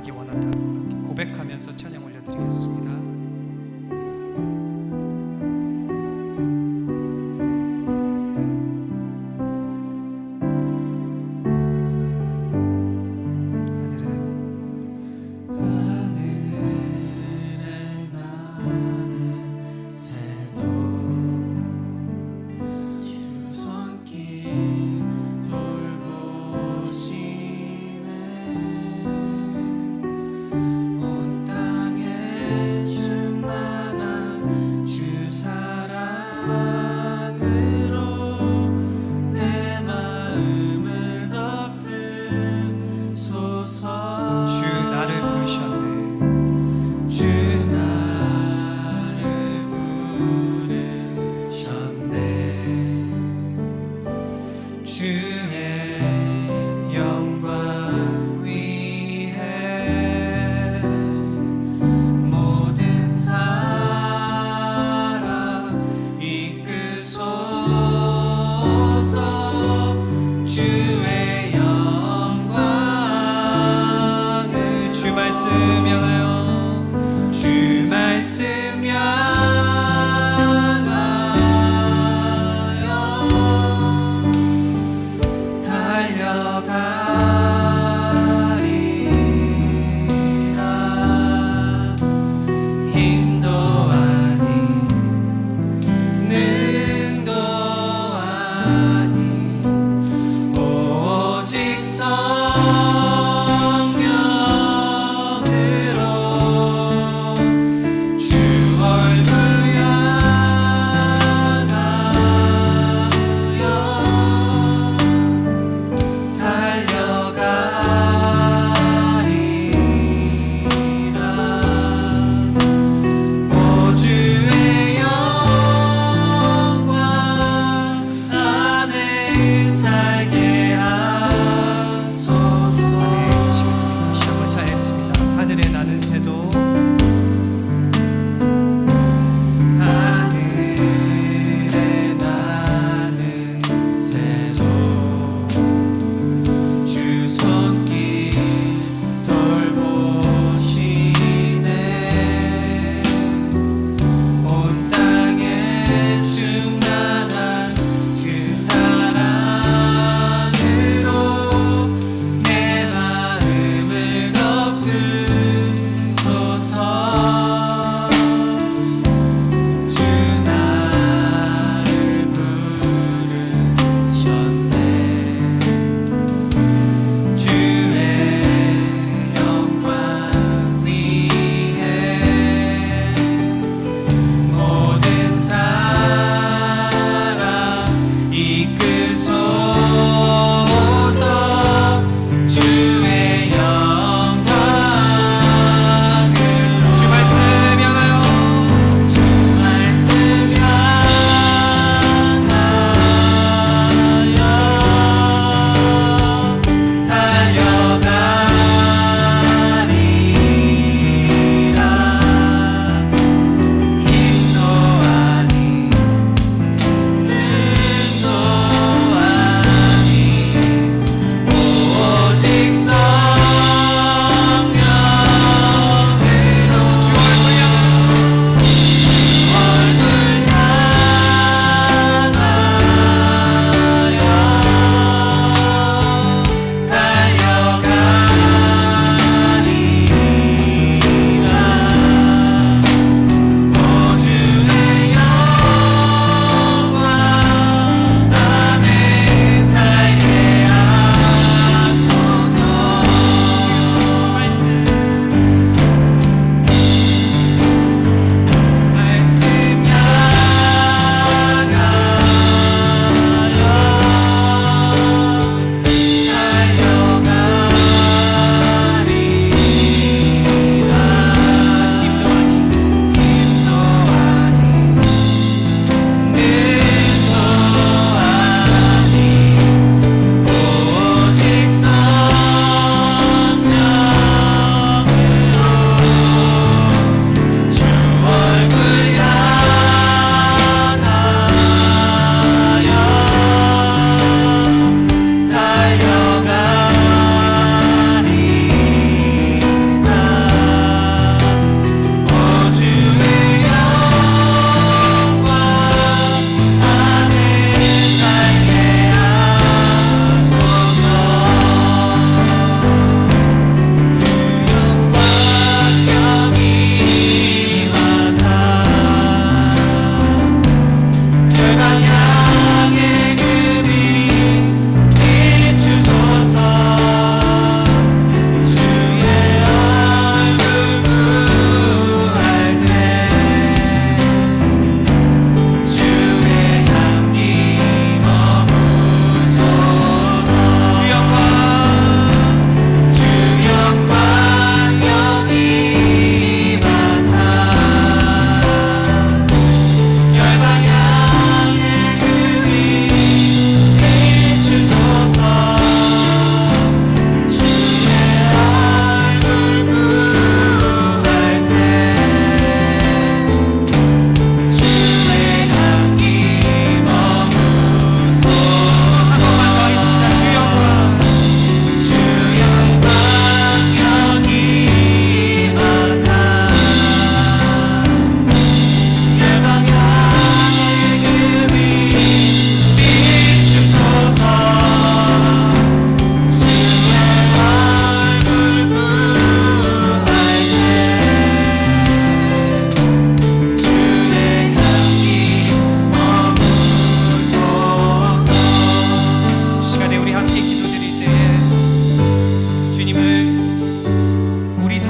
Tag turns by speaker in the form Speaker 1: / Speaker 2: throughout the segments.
Speaker 1: 나아가기 원한다고 함께 고백하면서 찬양 올려드리겠습니다.
Speaker 2: 주월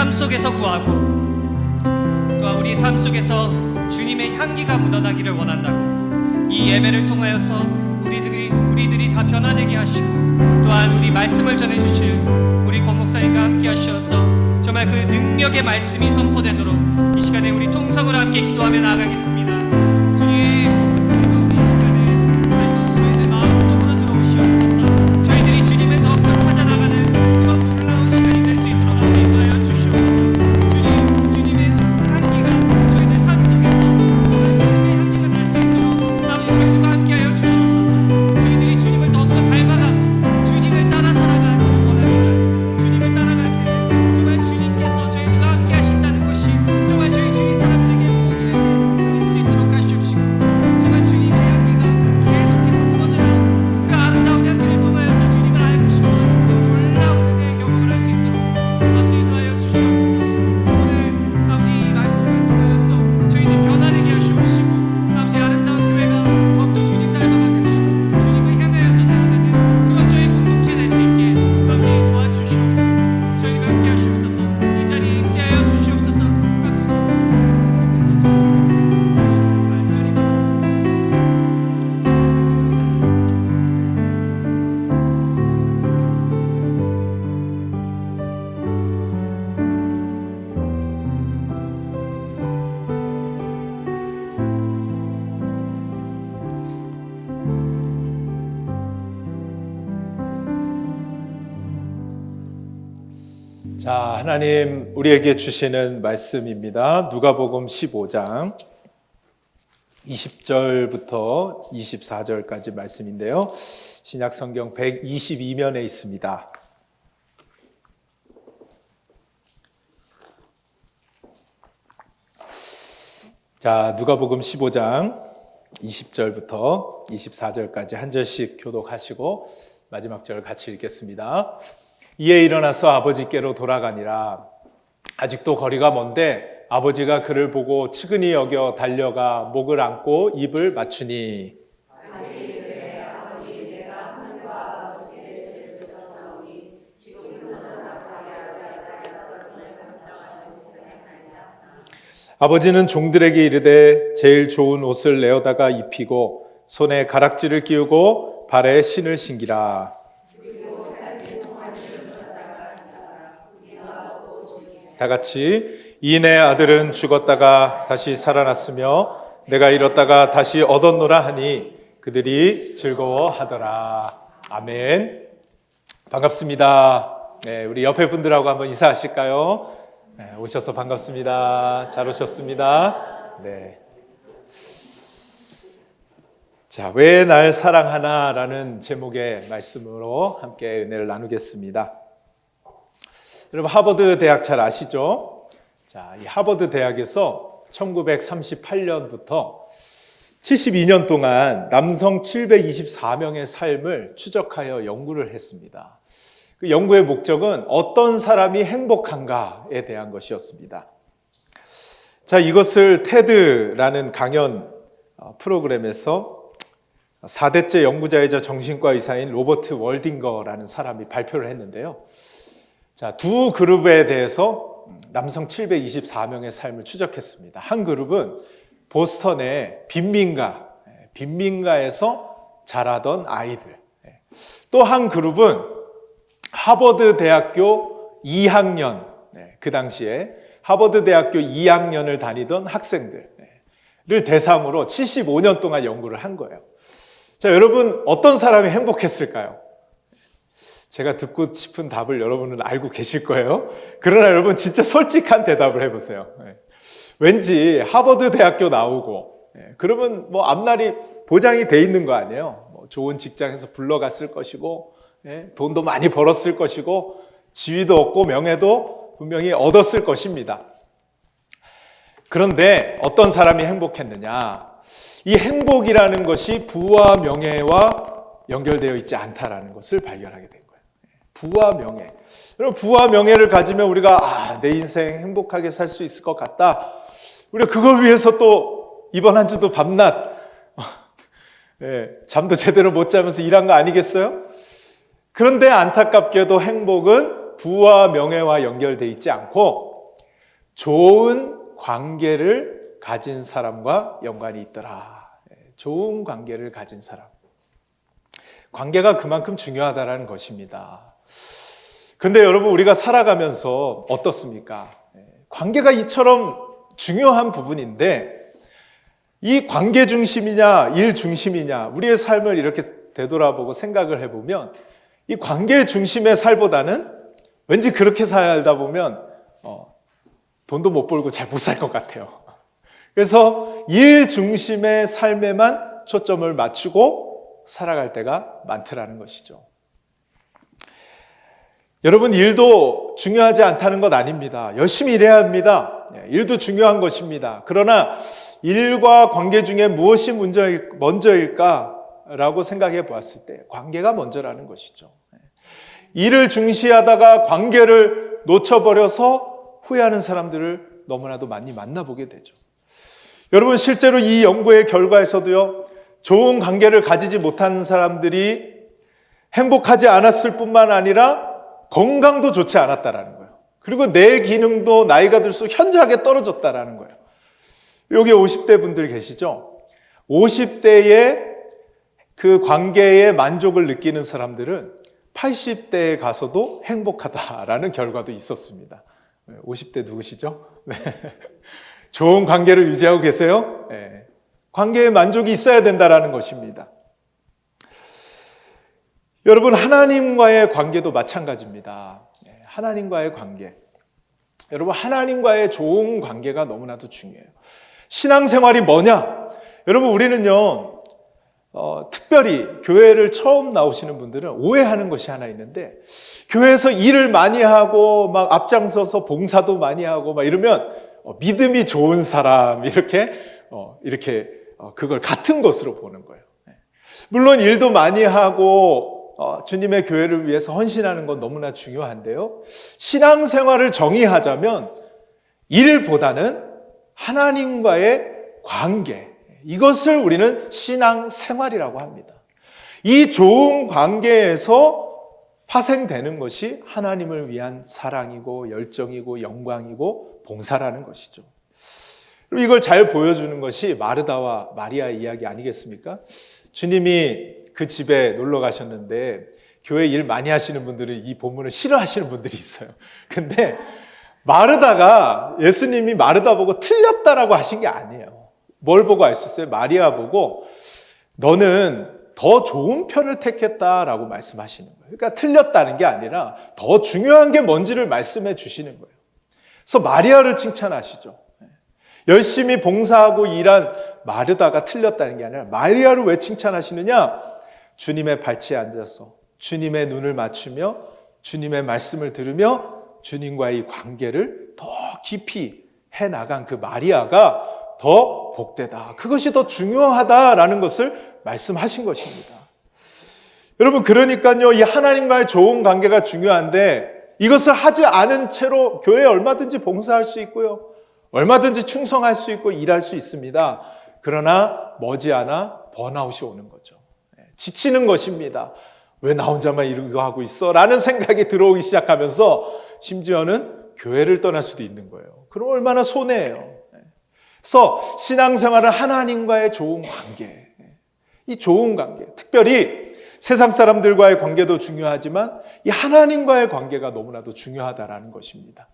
Speaker 1: 삶 속에서 구하고 또한 우리 삶 속에서 주님의 향기가 묻어나기를 원한다고 이 예배를 통하여서 우리들이 다 변화되게 하시고 또한 우리 말씀을 전해주실 우리 권 목사님과 함께 하셔서 정말 그 능력의 말씀이 선포되도록 이 시간에 우리 통성으로 함께 기도하며 나아가겠습니다. 주님, 이 시간에 저희들 마음속으로 들어오시옵소서. 저희들이 주님을 더욱더 찾아나가는 그런 놀라운 시간이 될 수 있도록 함께 인도하여 주시옵소서. 주님의 향기가 저희들 삶 속에서 정말 주님의 향기가 날 수 있도록 아버지 저희들과 함께하여 주시옵소서. 저희들이 주님을 더욱더 닮아가고 주님을 따라 살아가기 원합니다. 주님을 따라갈 때 정말 주님께서 저희들과 함께 하신다는 것이 정말 저희 주위 사람들에게 모두에게 보일 수 있도록 하시옵시고 정말 주님의 향기가 계속해서 퍼져나가고 그 아름다운 향기를 통하여서 주님을 알고 싶어 그 놀라운 은혜의 경험을 할 수 있도록 아버지 인도하여 주시옵소서. 오늘 아버지 이 말씀을 통하여서 저희들 변화되게 하시옵시고 아버지 아름다운 교회가 더욱더 주님 닮아가게 하시고 주님을 향하여서 나아가는 그런 저희 공동체 될 수 있게 아버지 도와주시옵소서. 저희가 함께 하시옵소서. 이 자리에 임재하여 주시옵소서. 아버지 계속해서 간절히
Speaker 2: 자, 하나님 우리에게 주시는 말씀입니다. 누가복음 15장 20절부터 24절까지 말씀인데요. 신약 성경 122면에 있습니다. 자, 누가복음 15장 20절부터 24절까지 한 절씩 교독하시고 마지막 절 같이 읽겠습니다. 이에 일어나서 아버지께로 돌아가니라. 아직도 거리가 먼데 아버지가 그를 보고 측은히 여겨 달려가 목을 안고 입을 맞추니 아버지는 종들에게 이르되 제일 좋은 옷을 내어다가 입히고 손에 가락지를 끼우고 발에 신을 신기라. 다 같이 이내 아들은 죽었다가 다시 살아났으며 내가 잃었다가 다시 얻었노라 하니 그들이 즐거워하더라. 아멘. 반갑습니다. 네, 우리 옆에 분들하고 한번 인사하실까요? 네, 오셔서 반갑습니다. 잘 오셨습니다. 네. 자, 왜 날 사랑하나라는 제목의 말씀으로 함께 은혜를 나누겠습니다. 여러분 하버드 대학 잘 아시죠? 자, 이 하버드 대학에서 1938년부터 72년 동안 남성 724명의 삶을 추적하여 연구를 했습니다. 그 연구의 목적은 어떤 사람이 행복한가에 대한 것이었습니다. 자, 이것을 테드라는 강연 프로그램에서 4대째 연구자이자 정신과 의사인 로버트 월딩거라는 사람이 발표를 했는데요. 자, 두 그룹에 대해서 남성 724명의 삶을 추적했습니다. 한 그룹은 보스턴의 빈민가에서 자라던 아이들. 또 한 그룹은 하버드 대학교 2학년, 그 당시에 하버드 대학교 2학년을 다니던 학생들을 대상으로 75년 동안 연구를 한 거예요. 자, 여러분 어떤 사람이 행복했을까요? 제가 듣고 싶은 답을 여러분은 알고 계실 거예요. 그러나 여러분 진짜 솔직한 대답을 해보세요. 왠지 하버드 대학교 나오고 그러면 뭐 앞날이 보장이 돼 있는 거 아니에요. 뭐 좋은 직장에서 불러갔을 것이고 돈도 많이 벌었을 것이고 지위도 얻고 명예도 분명히 얻었을 것입니다. 그런데 어떤 사람이 행복했느냐? 이 행복이라는 것이 부와 명예와 연결되어 있지 않다라는 것을 발견하게 된 거예요. 부와 명예. 여러분 부와 명예를 가지면 우리가 내 인생 행복하게 살 수 있을 것 같다. 우리가 그걸 위해서 또 이번 한 주도 밤낮 잠도 제대로 못 자면서 일한 거 아니겠어요? 그런데 안타깝게도 행복은 부와 명예와 연결되어 있지 않고 좋은 관계를 가진 사람과 연관이 있더라. 좋은 관계를 가진 사람. 관계가 그만큼 중요하다는 것입니다. 근데 여러분, 우리가 살아가면서 어떻습니까? 관계가 이처럼 중요한 부분인데 이 관계 중심이냐 일 중심이냐, 우리의 삶을 이렇게 되돌아보고 생각을 해보면 이 관계 중심의 살보다는 왠지 그렇게 살다 보면 돈도 못 벌고 잘 못 살 것 같아요. 그래서 일 중심의 삶에만 초점을 맞추고 살아갈 때가 많더라는 것이죠. 여러분, 일도 중요하지 않다는 것 아닙니다. 열심히 일해야 합니다. 일도 중요한 것입니다. 그러나 일과 관계 중에 무엇이 먼저일까라고 생각해 보았을 때 관계가 먼저라는 것이죠. 일을 중시하다가 관계를 놓쳐버려서 후회하는 사람들을 너무나도 많이 만나보게 되죠. 여러분, 실제로 이 연구의 결과에서도요, 좋은 관계를 가지지 못하는 사람들이 행복하지 않았을 뿐만 아니라 건강도 좋지 않았다라는 거예요. 그리고 내 기능도 나이가 들수록 현저하게 떨어졌다라는 거예요. 여기 50대 분들 계시죠? 50대에 그 관계에 만족을 느끼는 사람들은 80대에 가서도 행복하다라는 결과도 있었습니다. 50대 누구시죠? 네. 좋은 관계를 유지하고 계세요? 네. 관계에 만족이 있어야 된다라는 것입니다. 여러분, 하나님과의 관계도 마찬가지입니다. 하나님과의 관계. 여러분, 하나님과의 좋은 관계가 너무나도 중요해요. 신앙생활이 뭐냐? 여러분, 우리는요, 특별히 교회를 처음 나오시는 분들은 오해하는 것이 하나 있는데, 교회에서 일을 많이 하고 막 앞장서서 봉사도 많이 하고 막 이러면 믿음이 좋은 사람, 이렇게 그걸 같은 것으로 보는 거예요. 물론 일도 많이 하고 주님의 교회를 위해서 헌신하는 건 너무나 중요한데요, 신앙생활을 정의하자면 일보다는 하나님과의 관계, 이것을 우리는 신앙생활이라고 합니다. 이 좋은 관계에서 파생되는 것이 하나님을 위한 사랑이고 열정이고 영광이고 봉사라는 것이죠. 그리고 이걸 잘 보여주는 것이 마르다와 마리아의 이야기 아니겠습니까? 주님이 그 집에 놀러 가셨는데 교회 일 많이 하시는 분들은 이 본문을 싫어하시는 분들이 있어요. 근데 마르다가, 예수님이 마르다 보고 틀렸다라고 하신 게 아니에요. 뭘 보고 하셨어요? 마리아 보고 너는 더 좋은 편을 택했다라고 말씀하시는 거예요. 그러니까 틀렸다는 게 아니라 더 중요한 게 뭔지를 말씀해 주시는 거예요. 그래서 마리아를 칭찬하시죠. 열심히 봉사하고 일한 마르다가 틀렸다는 게 아니라 마리아를 왜 칭찬하시느냐? 주님의 발치에 앉아서 주님의 눈을 맞추며 주님의 말씀을 들으며 주님과의 관계를 더 깊이 해나간 그 마리아가 더 복되다, 그것이 더 중요하다라는 것을 말씀하신 것입니다. 여러분, 그러니까요, 이 하나님과의 좋은 관계가 중요한데 이것을 하지 않은 채로 교회에 얼마든지 봉사할 수 있고요, 얼마든지 충성할 수 있고 일할 수 있습니다. 그러나 머지않아 번아웃이 오는 거죠. 지치는 것입니다. 왜 나 혼자만 이거 하고 있어? 라는 생각이 들어오기 시작하면서 심지어는 교회를 떠날 수도 있는 거예요. 그럼 얼마나 손해예요. 그래서 신앙생활은 하나님과의 좋은 관계, 이 좋은 관계, 특별히 세상 사람들과의 관계도 중요하지만 이 하나님과의 관계가 너무나도 중요하다라는 것입니다.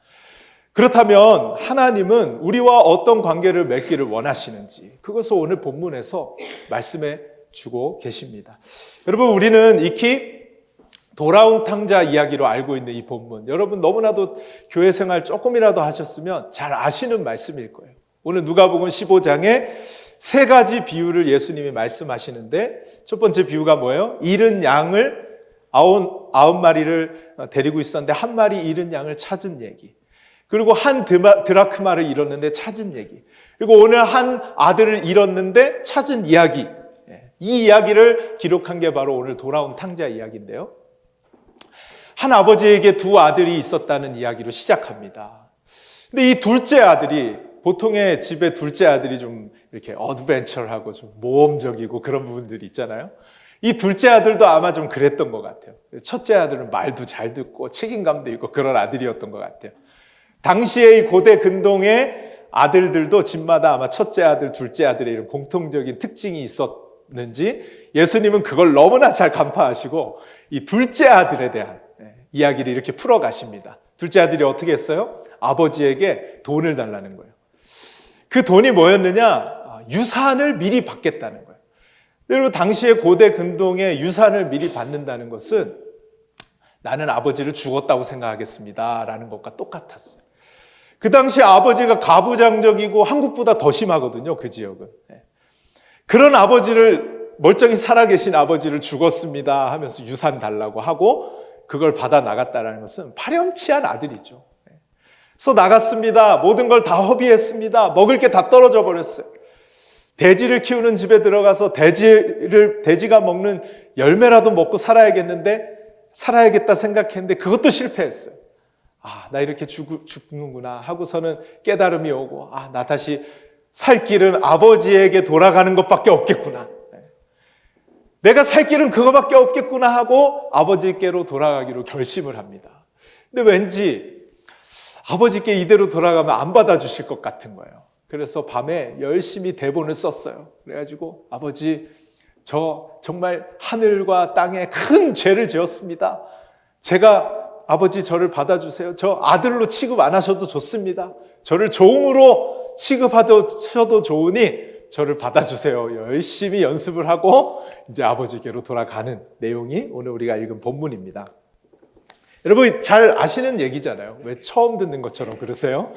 Speaker 2: 그렇다면 하나님은 우리와 어떤 관계를 맺기를 원하시는지, 그것을 오늘 본문에서 말씀해 주고 계십니다. 여러분, 우리는 익히 돌아온 탕자 이야기로 알고 있는 이 본문, 여러분 너무나도 교회 생활 조금이라도 하셨으면 잘 아시는 말씀일 거예요. 오늘 누가복음 15장에 세 가지 비유를 예수님이 말씀하시는데, 첫 번째 비유가 뭐예요? 잃은 양을 아홉 마리를 데리고 있었는데 한 마리 잃은 양을 찾은 얘기, 그리고 한 드라크마를 잃었는데 찾은 얘기, 그리고 오늘 한 아들을 잃었는데 찾은 이야기, 이 이야기를 기록한 게 바로 오늘 돌아온 탕자 이야기인데요, 한 아버지에게 두 아들이 있었다는 이야기로 시작합니다. 근데 이 둘째 아들이, 보통의 집의 둘째 아들이 좀 이렇게 어드벤처하고 좀 모험적이고 그런 부분들이 있잖아요. 이 둘째 아들도 아마 좀 그랬던 것 같아요. 첫째 아들은 말도 잘 듣고 책임감도 있고 그런 아들이었던 것 같아요. 당시의 이 고대 근동의 아들들도 집마다 아마 첫째 아들, 둘째 아들의 이런 공통적인 특징이 있었는지 예수님은 그걸 너무나 잘 간파하시고 이 둘째 아들에 대한 이야기를 이렇게 풀어가십니다. 둘째 아들이 어떻게 했어요? 아버지에게 돈을 달라는 거예요. 그 돈이 뭐였느냐? 유산을 미리 받겠다는 거예요. 그리고 당시에 고대 근동에 유산을 미리 받는다는 것은 나는 아버지를 죽었다고 생각하겠습니다 라는 것과 똑같았어요. 그 당시 아버지가 가부장적이고 한국보다 더 심하거든요. 그 지역은. 그런 아버지를, 멀쩡히 살아계신 아버지를 죽었습니다 하면서 유산 달라고 하고 그걸 받아 나갔다는 것은 파렴치한 아들이죠. 그래서 나갔습니다. 모든 걸 다 허비했습니다. 먹을 게 다 떨어져 버렸어요. 돼지를 키우는 집에 들어가서 돼지가 먹는 열매라도 먹고 살아야겠다 생각했는데 그것도 실패했어요. 나 이렇게 죽는구나 하고서는 깨달음이 오고, 나 다시 살 길은 아버지에게 돌아가는 것밖에 없겠구나. 내가 살 길은 그거밖에 없겠구나 하고 아버지께로 돌아가기로 결심을 합니다. 근데 왠지 아버지께 이대로 돌아가면 안 받아주실 것 같은 거예요. 그래서 밤에 열심히 대본을 썼어요. 그래가지고 아버지, 저 정말 하늘과 땅에 큰 죄를 지었습니다. 아버지 저를 받아주세요. 저 아들로 취급 안 하셔도 좋습니다. 저를 종으로 취급하셔도 좋으니 저를 받아주세요. 열심히 연습을 하고 이제 아버지께로 돌아가는 내용이 오늘 우리가 읽은 본문입니다. 여러분 잘 아시는 얘기잖아요. 왜 처음 듣는 것처럼 그러세요?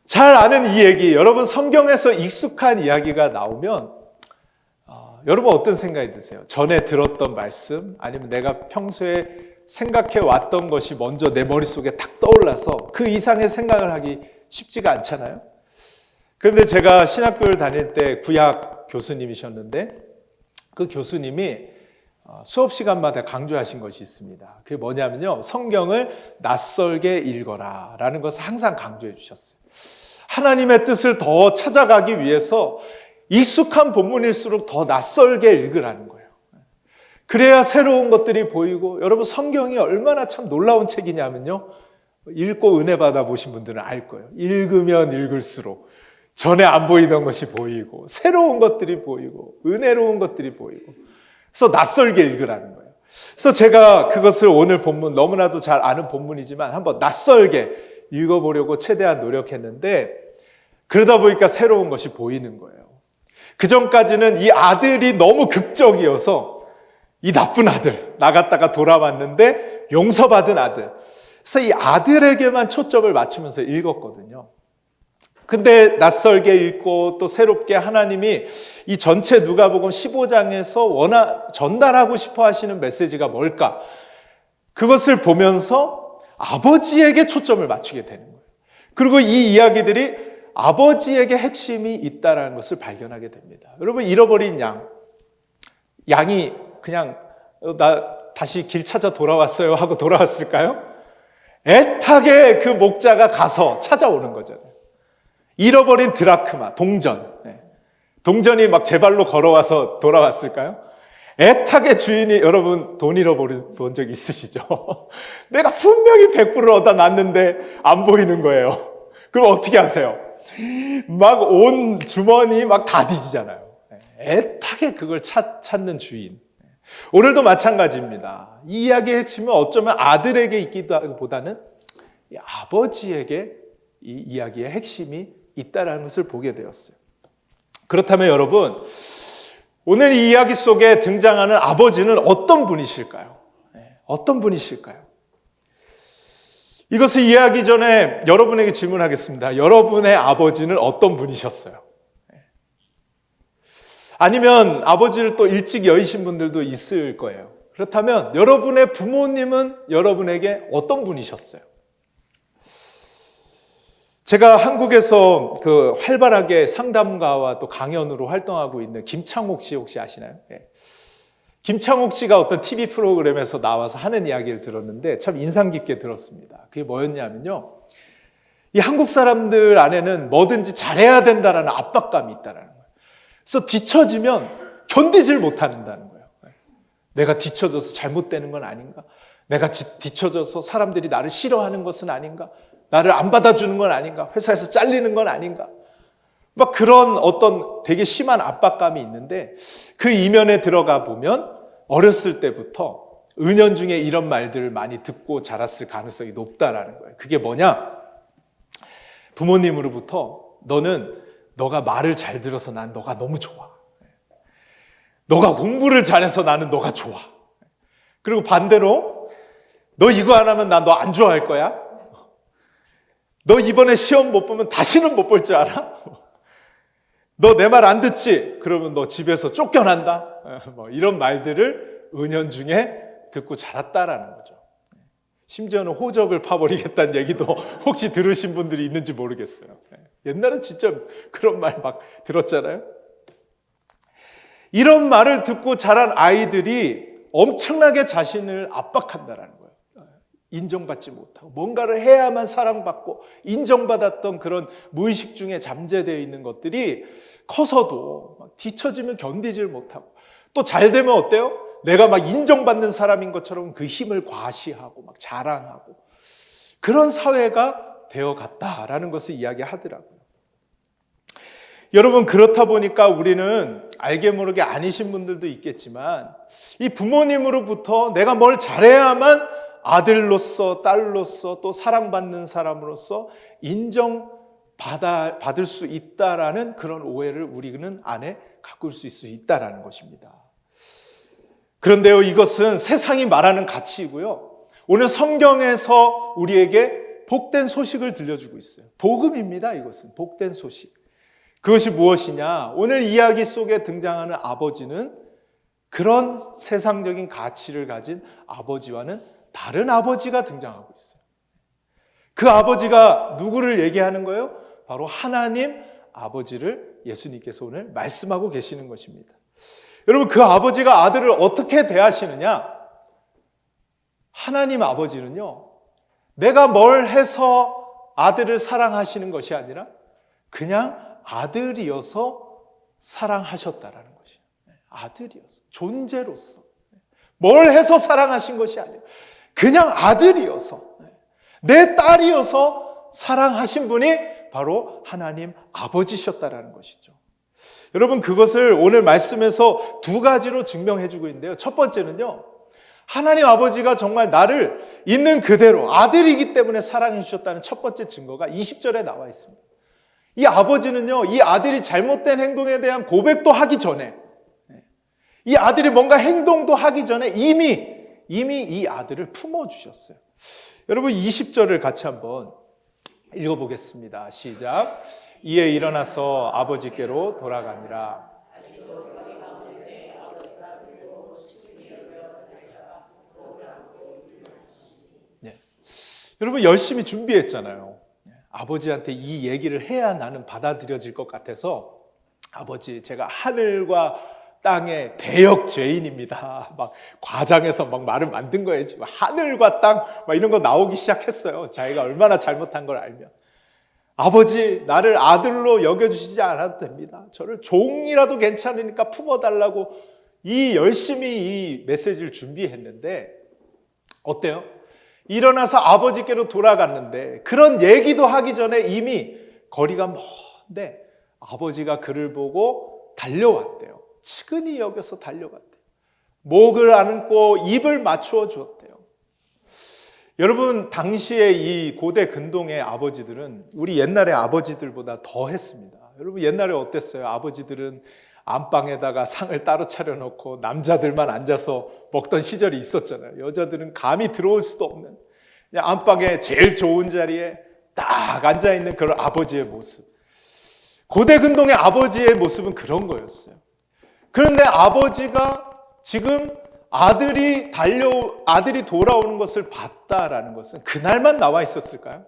Speaker 2: 잘 아는 이 얘기, 여러분 성경에서 익숙한 이야기가 나오면 여러분 어떤 생각이 드세요? 전에 들었던 말씀 아니면 내가 평소에 생각해 왔던 것이 먼저 내 머릿속에 탁 떠올라서 그 이상의 생각을 하기 쉽지가 않잖아요. 그런데 제가 신학교를 다닐 때 구약 교수님이셨는데 그 교수님이 수업 시간마다 강조하신 것이 있습니다. 그게 뭐냐면요, 성경을 낯설게 읽어라 라는 것을 항상 강조해 주셨어요. 하나님의 뜻을 더 찾아가기 위해서 익숙한 본문일수록 더 낯설게 읽으라는 거예요. 그래야 새로운 것들이 보이고, 여러분 성경이 얼마나 참 놀라운 책이냐면요, 읽고 은혜 받아 보신 분들은 알 거예요. 읽으면 읽을수록 전에 안 보이던 것이 보이고 새로운 것들이 보이고 은혜로운 것들이 보이고, 그래서 낯설게 읽으라는 거예요. 그래서 제가 그것을 오늘 본문, 너무나도 잘 아는 본문이지만 한번 낯설게 읽어보려고 최대한 노력했는데 그러다 보니까 새로운 것이 보이는 거예요. 그 전까지는 이 아들이 너무 극적이어서 이 나쁜 아들, 나갔다가 돌아왔는데 용서받은 아들, 그래서 이 아들에게만 초점을 맞추면서 읽었거든요. 근데 낯설게 읽고 또 새롭게 하나님이 이 전체 누가복음 15장에서 전달하고 싶어 하시는 메시지가 뭘까? 그것을 보면서 아버지에게 초점을 맞추게 되는 거예요. 그리고 이 이야기들이 아버지에게 핵심이 있다는 것을 발견하게 됩니다. 여러분, 잃어버린 양이 그냥 나 다시 길 찾아 돌아왔어요 하고 돌아왔을까요? 애타게 그 목자가 가서 찾아오는 거잖아요. 잃어버린 드라크마, 동전이 막 제 발로 걸어와서 돌아왔을까요? 애타게 주인이, 여러분 돈 잃어버린 본 적 있으시죠? 내가 분명히 100불을 얻어 놨는데 안 보이는 거예요. 그럼 어떻게 하세요? 막 온 주머니 막 다 뒤지잖아요. 애타게 그걸 찾는 주인. 오늘도 마찬가지입니다. 이 이야기의 핵심은 어쩌면 아들에게 있기보다는 아버지에게 이 이야기의 핵심이 있다는 것을 보게 되었어요. 그렇다면 여러분, 오늘 이 이야기 속에 등장하는 아버지는 어떤 분이실까요? 어떤 분이실까요? 이것을 이해하기 전에 여러분에게 질문하겠습니다. 여러분의 아버지는 어떤 분이셨어요? 아니면 아버지를 또 일찍 여의신 분들도 있을 거예요. 그렇다면 여러분의 부모님은 여러분에게 어떤 분이셨어요? 제가 한국에서 그 활발하게 상담가와 또 강연으로 활동하고 있는 김창옥 씨 혹시 아시나요? 김창옥 씨가 어떤 TV 프로그램에서 나와서 하는 이야기를 들었는데 참 인상 깊게 들었습니다. 그게 뭐였냐면요, 이 한국 사람들 안에는 뭐든지 잘해야 된다라는 압박감이 있다는 거예요. 그래서 뒤처지면 견디질 못한다는 거예요. 내가 뒤처져서 잘못되는 건 아닌가? 내가 뒤처져서 사람들이 나를 싫어하는 것은 아닌가? 나를 안 받아주는 건 아닌가? 회사에서 잘리는 건 아닌가? 막 그런 어떤 되게 심한 압박감이 있는데 그 이면에 들어가 보면 어렸을 때부터 은연중에 이런 말들을 많이 듣고 자랐을 가능성이 높다라는 거예요. 그게 뭐냐? 부모님으로부터 너가 말을 잘 들어서 난 너가 너무 좋아. 너가 공부를 잘해서 나는 너가 좋아. 그리고 반대로 너 이거 안 하면 나 너 안 좋아할 거야. 너 이번에 시험 못 보면 다시는 못 볼 줄 알아? 너 내 말 안 듣지? 그러면 너 집에서 쫓겨난다. 뭐 이런 말들을 은연중에 듣고 자랐다라는 거죠. 심지어는 호적을 파버리겠다는 얘기도 혹시 들으신 분들이 있는지 모르겠어요. 옛날엔 진짜 그런 말 막 들었잖아요. 이런 말을 듣고 자란 아이들이 엄청나게 자신을 압박한다라는 거예요. 인정받지 못하고 뭔가를 해야만 사랑받고 인정받았던 그런 무의식 중에 잠재되어 있는 것들이 커서도 막 뒤처지면 견디질 못하고 또 잘 되면 어때요? 내가 막 인정받는 사람인 것처럼 그 힘을 과시하고 막 자랑하고 그런 사회가 되어갔다라는 것을 이야기하더라고요. 여러분 그렇다 보니까 우리는 알게 모르게 아니신 분들도 있겠지만 이 부모님으로부터 내가 뭘 잘해야만 아들로서 딸로서 또 사랑받는 사람으로서 인정받을 수 있다라는 그런 오해를 우리는 안에 가꿀 수 있을 수 있다라는 것입니다. 그런데요, 이것은 세상이 말하는 가치이고요. 오늘 성경에서 우리에게 복된 소식을 들려주고 있어요. 복음입니다. 이것은 복된 소식. 그것이 무엇이냐? 오늘 이야기 속에 등장하는 아버지는 그런 세상적인 가치를 가진 아버지와는 다른 아버지가 등장하고 있어요. 그 아버지가 누구를 얘기하는 거예요? 바로 하나님 아버지를 예수님께서 오늘 말씀하고 계시는 것입니다. 여러분 그 아버지가 아들을 어떻게 대하시느냐? 하나님 아버지는요, 내가 뭘 해서 아들을 사랑하시는 것이 아니라 그냥 아들이어서 사랑하셨다라는 것이에요. 아들이어서, 존재로서. 뭘 해서 사랑하신 것이 아니에요. 그냥 아들이어서, 내 딸이어서 사랑하신 분이 바로 하나님 아버지셨다라는 것이죠. 여러분 그것을 오늘 말씀에서 두 가지로 증명해 주고 있는데요. 첫 번째는요, 하나님 아버지가 정말 나를 있는 그대로 아들이기 때문에 사랑해 주셨다는 첫 번째 증거가 20절에 나와 있습니다. 이 아버지는요, 이 아들이 잘못된 행동에 대한 고백도 하기 전에, 이 아들이 뭔가 행동도 하기 전에 이미 이 아들을 품어주셨어요. 여러분 20절을 같이 한번 읽어보겠습니다. 시작. 이에 일어나서 아버지께로 돌아가니라. 네. 여러분 열심히 준비했잖아요. 아버지한테 이 얘기를 해야 나는 받아들여질 것 같아서 아버지 제가 하늘과 땅의 대역 죄인입니다. 막 과장해서 막 말을 만든 거예요. 하늘과 땅 막 이런 거 나오기 시작했어요. 자기가 얼마나 잘못한 걸 알면. 아버지 나를 아들로 여겨주시지 않아도 됩니다. 저를 종이라도 괜찮으니까 품어달라고 열심히 이 메시지를 준비했는데 어때요? 일어나서 아버지께로 돌아갔는데 그런 얘기도 하기 전에 이미 거리가 먼데 아버지가 그를 보고 달려왔대요. 측은히 여겨서 달려갔대요. 목을 안고 입을 맞추어 주었대요. 여러분 당시에 이 고대 근동의 아버지들은 우리 옛날의 아버지들보다 더 했습니다. 여러분 옛날에 어땠어요? 아버지들은 안방에다가 상을 따로 차려놓고 남자들만 앉아서 먹던 시절이 있었잖아요. 여자들은 감히 들어올 수도 없는 그냥 안방에 제일 좋은 자리에 딱 앉아있는 그런 아버지의 모습. 고대 근동의 아버지의 모습은 그런 거였어요. 그런데 아버지가 지금 아들이 돌아오는 것을 봤다라는 것은 그날만 나와 있었을까요?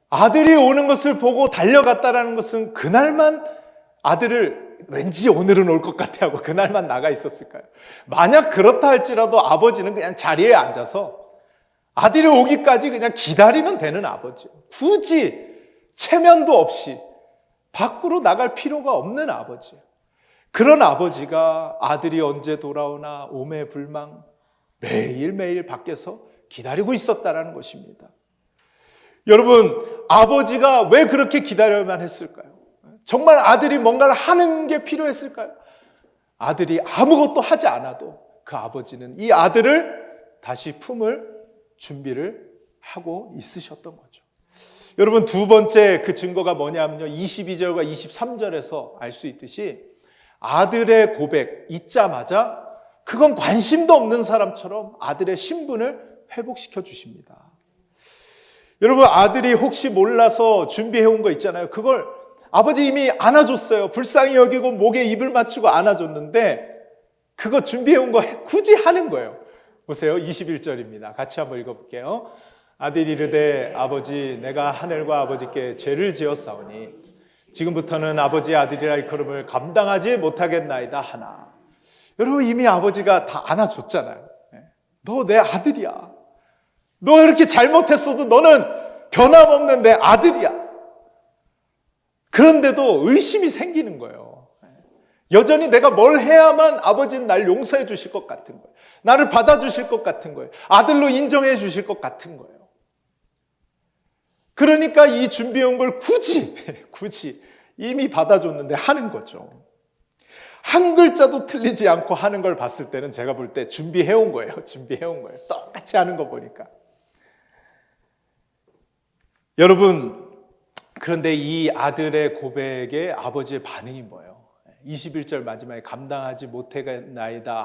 Speaker 2: 아들이 오는 것을 보고 달려갔다라는 것은 그날만 아들을 왠지 오늘은 올 것 같아 하고 그날만 나가 있었을까요? 만약 그렇다 할지라도 아버지는 그냥 자리에 앉아서 아들이 오기까지 그냥 기다리면 되는 아버지예요. 굳이 체면도 없이 밖으로 나갈 필요가 없는 아버지예요. 그런 아버지가 아들이 언제 돌아오나 오매불망 매일매일 밖에서 기다리고 있었다라는 것입니다. 여러분, 아버지가 왜 그렇게 기다려야만 했을까요? 정말 아들이 뭔가를 하는 게 필요했을까요? 아들이 아무것도 하지 않아도 그 아버지는 이 아들을 다시 품을 준비를 하고 있으셨던 거죠. 여러분, 두 번째 그 증거가 뭐냐면요, 22절과 23절에서 알 수 있듯이 아들의 고백 잊자마자 그건 관심도 없는 사람처럼 아들의 신분을 회복시켜 주십니다. 여러분, 아들이 혹시 몰라서 준비해온 거 있잖아요. 그걸 아버지 이미 안아줬어요. 불쌍히 여기고 목에 입을 맞추고 안아줬는데 그거 준비해온 거 굳이 하는 거예요. 보세요, 21절입니다. 같이 한번 읽어볼게요. 아들이 이르되 아버지 내가 하늘과 아버지께 죄를 지었사오니 지금부터는 아버지의 아들이라 일컬음을 감당하지 못하겠나이다 하나. 여러분, 이미 아버지가 다 안아줬잖아요. 너 내 아들이야. 너 이렇게 잘못했어도 너는 변함없는 내 아들이야. 그런데도 의심이 생기는 거예요. 여전히 내가 뭘 해야만 아버지는 날 용서해 주실 것 같은 거예요. 나를 받아주실 것 같은 거예요. 아들로 인정해 주실 것 같은 거예요. 그러니까 이 준비해온 걸 굳이 이미 받아줬는데 하는 거죠. 한 글자도 틀리지 않고 하는 걸 봤을 때는 제가 볼 때 준비해온 거예요. 똑같이 하는 거 보니까. 여러분, 그런데 이 아들의 고백에 아버지의 반응이 뭐예요? 21절 마지막에 감당하지 못하겠나이다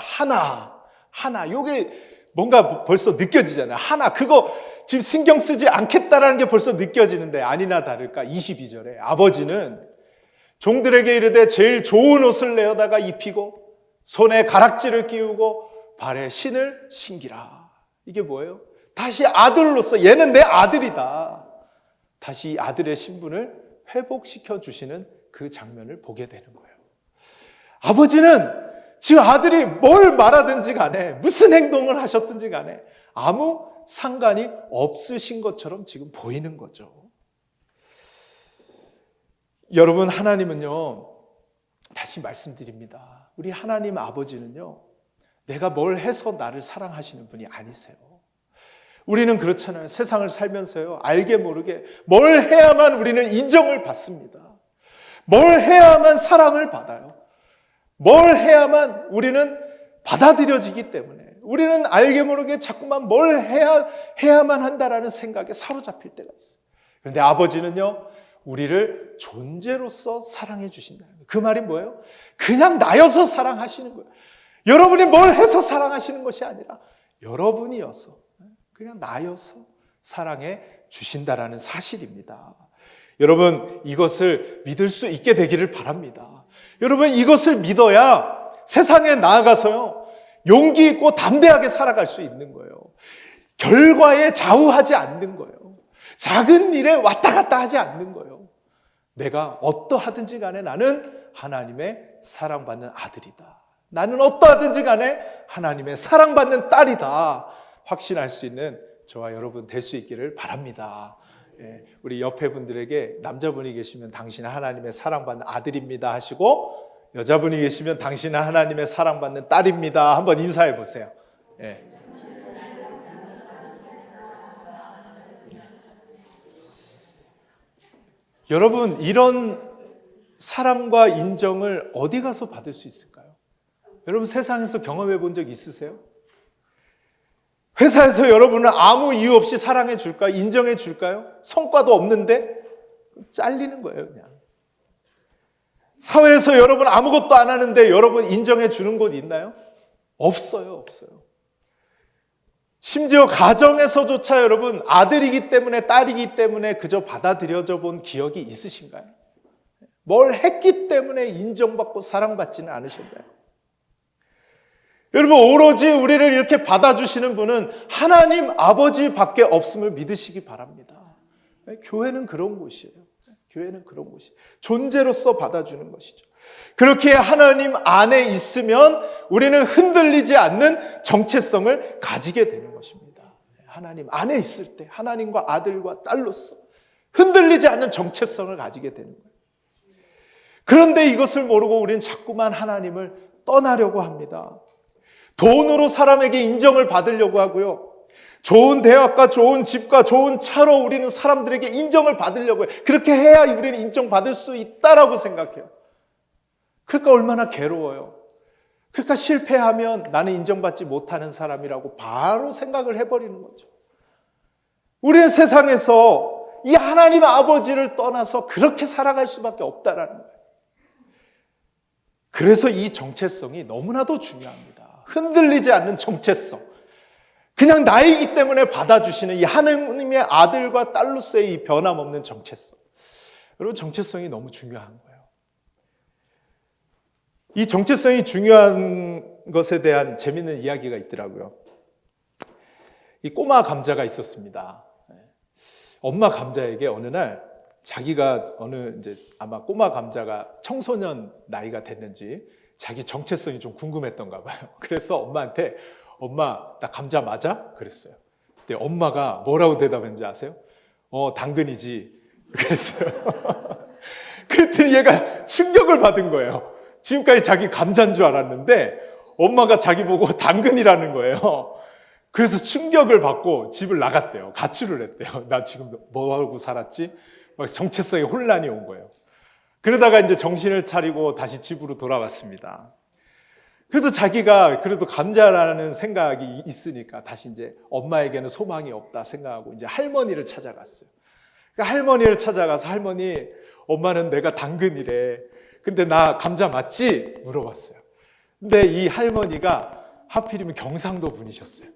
Speaker 2: 하나 요게 뭔가 벌써 느껴지잖아요. 하나, 그거 지금 신경 쓰지 않겠다라는 게 벌써 느껴지는데 아니나 다를까 22절에 아버지는 종들에게 이르되 제일 좋은 옷을 내어다가 입히고 손에 가락지를 끼우고 발에 신을 신기라. 이게 뭐예요? 다시 아들로서 얘는 내 아들이다. 다시 이 아들의 신분을 회복시켜 주시는 그 장면을 보게 되는 거예요. 아버지는 지금 아들이 뭘 말하든지 간에 무슨 행동을 하셨든지 간에 아무 상관이 없으신 것처럼 지금 보이는 거죠. 여러분, 하나님은요, 다시 말씀드립니다. 우리 하나님 아버지는요, 내가 뭘 해서 나를 사랑하시는 분이 아니세요. 우리는 그렇잖아요. 세상을 살면서요, 알게 모르게 뭘 해야만 우리는 인정을 받습니다. 뭘 해야만 사랑을 받아요. 뭘 해야만 우리는 받아들여지기 때문에 우리는 알게 모르게 자꾸만 뭘 해야만 한다라는 생각에 사로잡힐 때가 있어요. 그런데 아버지는요, 우리를 존재로서 사랑해 주신다는 거예요. 그 말이 뭐예요? 그냥 나여서 사랑하시는 거예요. 여러분이 뭘 해서 사랑하시는 것이 아니라 여러분이어서, 그냥 나여서 사랑해 주신다라는 사실입니다. 여러분, 이것을 믿을 수 있게 되기를 바랍니다. 여러분, 이것을 믿어야 세상에 나아가서요, 용기 있고 담대하게 살아갈 수 있는 거예요. 결과에 좌우하지 않는 거예요. 작은 일에 왔다 갔다 하지 않는 거예요. 내가 어떠하든지 간에 나는 하나님의 사랑받는 아들이다. 나는 어떠하든지 간에 하나님의 사랑받는 딸이다. 확신할 수 있는 저와 여러분 될 수 있기를 바랍니다. 우리 옆에 분들에게 남자분이 계시면 당신은 하나님의 사랑받는 아들입니다 하시고, 여자분이 계시면 당신은 하나님의 사랑받는 딸입니다. 한번 인사해 보세요. 여러분, 이런 사랑과 인정을 어디 가서 받을 수 있을까요? 여러분, 세상에서 경험해 본 적 있으세요? 회사에서 여러분을 아무 이유 없이 사랑해 줄까요? 인정해 줄까요? 성과도 없는데 잘리는 거예요, 그냥. 사회에서 여러분 아무것도 안 하는데 여러분 인정해 주는 곳 있나요? 없어요. 심지어 가정에서조차 여러분 아들이기 때문에 딸이기 때문에 그저 받아들여져 본 기억이 있으신가요? 뭘 했기 때문에 인정받고 사랑받지는 않으셨나요? 여러분, 오로지 우리를 이렇게 받아주시는 분은 하나님 아버지밖에 없음을 믿으시기 바랍니다. 교회는 그런 곳이에요. 존재로서 받아주는 것이죠. 그렇게 하나님 안에 있으면 우리는 흔들리지 않는 정체성을 가지게 되는 것입니다. 하나님 안에 있을 때 하나님과 아들과 딸로서 흔들리지 않는 정체성을 가지게 되는 거예요. 그런데 이것을 모르고 우리는 자꾸만 하나님을 떠나려고 합니다. 돈으로 사람에게 인정을 받으려고 하고요. 좋은 대학과 좋은 집과 좋은 차로 우리는 사람들에게 인정을 받으려고 해요. 그렇게 해야 우리는 인정받을 수 있다라고 생각해요. 그러니까 얼마나 괴로워요. 그러니까 실패하면 나는 인정받지 못하는 사람이라고 바로 생각을 해버리는 거죠. 우리는 세상에서 이 하나님 아버지를 떠나서 그렇게 살아갈 수밖에 없다라는 거예요. 그래서 이 정체성이 너무나도 중요합니다. 흔들리지 않는 정체성. 그냥 나이기 때문에 받아주시는 이 하나님의 아들과 딸로서의 이 변함없는 정체성. 여러분, 정체성이 너무 중요한 거예요. 이 정체성이 중요한 것에 대한 재밌는 이야기가 있더라고요. 이 꼬마 감자가 있었습니다. 엄마 감자에게 어느 날 자기가 이제 아마 꼬마 감자가 청소년 나이가 됐는지 자기 정체성이 좀 궁금했던가 봐요. 그래서 엄마한테 엄마, 나 감자 맞아? 그랬어요. 근데 엄마가 뭐라고 대답했는지 아세요? 당근이지. 그랬어요. 그랬더니 얘가 충격을 받은 거예요. 지금까지 자기 감자인 줄 알았는데 엄마가 자기 보고 당근이라는 거예요. 그래서 충격을 받고 집을 나갔대요. 가출을 했대요. 나 지금 뭐하고 살았지? 막 정체성에 혼란이 온 거예요. 그러다가 이제 정신을 차리고 다시 집으로 돌아왔습니다. 그래도 자기가 그래도 감자라는 생각이 있으니까 다시 이제 엄마에게는 소망이 없다 생각하고 이제 할머니를 찾아갔어요. 그러니까 할머니를 찾아가서 할머니, 엄마는 내가 당근이래. 근데 나 감자 맞지? 물어봤어요. 근데 이 할머니가 하필이면 경상도 분이셨어요.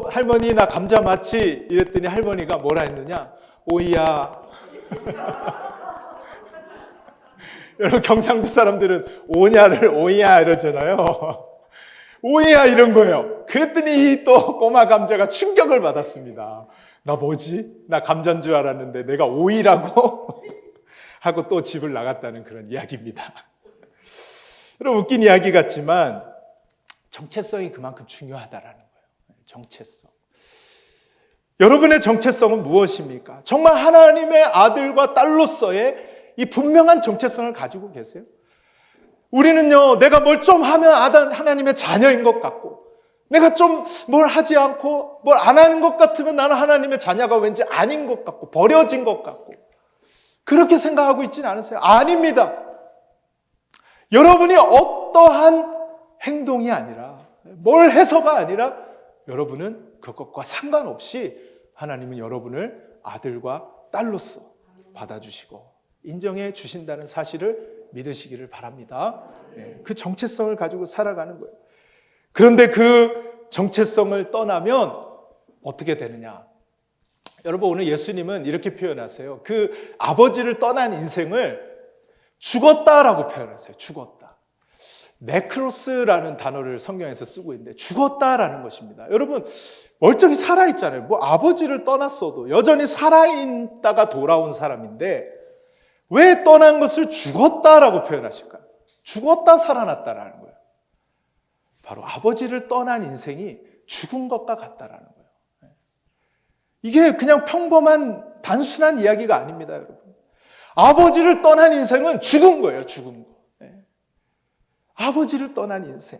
Speaker 2: 할머니, 나 감자 맞지? 이랬더니 할머니가 뭐라 했느냐? 오이야. 여러분, 경상도 사람들은 오냐를 오이야 이러잖아요. 오이야 이런 거예요. 그랬더니 또 꼬마 감자가 충격을 받았습니다. 나 뭐지? 나 감자인 줄 알았는데 내가 오이라고? 하고 또 집을 나갔다는 그런 이야기입니다. 여러분, 웃긴 이야기 같지만 정체성이 그만큼 중요하다라는 거예요. 정체성. 여러분의 정체성은 무엇입니까? 정말 하나님의 아들과 딸로서의 이 분명한 정체성을 가지고 계세요? 우리는요, 내가 뭘 좀 하면 하나님의 자녀인 것 같고, 내가 좀 뭘 하지 않고 뭘 안 하는 것 같으면 나는 하나님의 자녀가 왠지 아닌 것 같고 버려진 것 같고 그렇게 생각하고 있지는 않으세요? 아닙니다. 여러분이 어떠한 행동이 아니라 뭘 해서가 아니라 여러분은 그것과 상관없이 하나님은 여러분을 아들과 딸로서 받아주시고 인정해 주신다는 사실을 믿으시기를 바랍니다. 그 정체성을 가지고 살아가는 거예요. 그런데 그 정체성을 떠나면 어떻게 되느냐? 여러분, 오늘 예수님은 이렇게 표현하세요. 그 아버지를 떠난 인생을 죽었다라고 표현하세요. 죽었다. 네크로스라는 단어를 성경에서 쓰고 있는데 죽었다라는 것입니다. 여러분, 멀쩡히 살아있잖아요. 뭐 아버지를 떠났어도 여전히 살아있다가 돌아온 사람인데 왜 떠난 것을 죽었다라고 표현하실까요? 죽었다 살아났다라는 거예요. 바로 아버지를 떠난 인생이 죽은 것과 같다라는 거예요. 이게 그냥 평범한 단순한 이야기가 아닙니다, 여러분. 아버지를 떠난 인생은 죽은 거예요, 죽은 거. 아버지를 떠난 인생.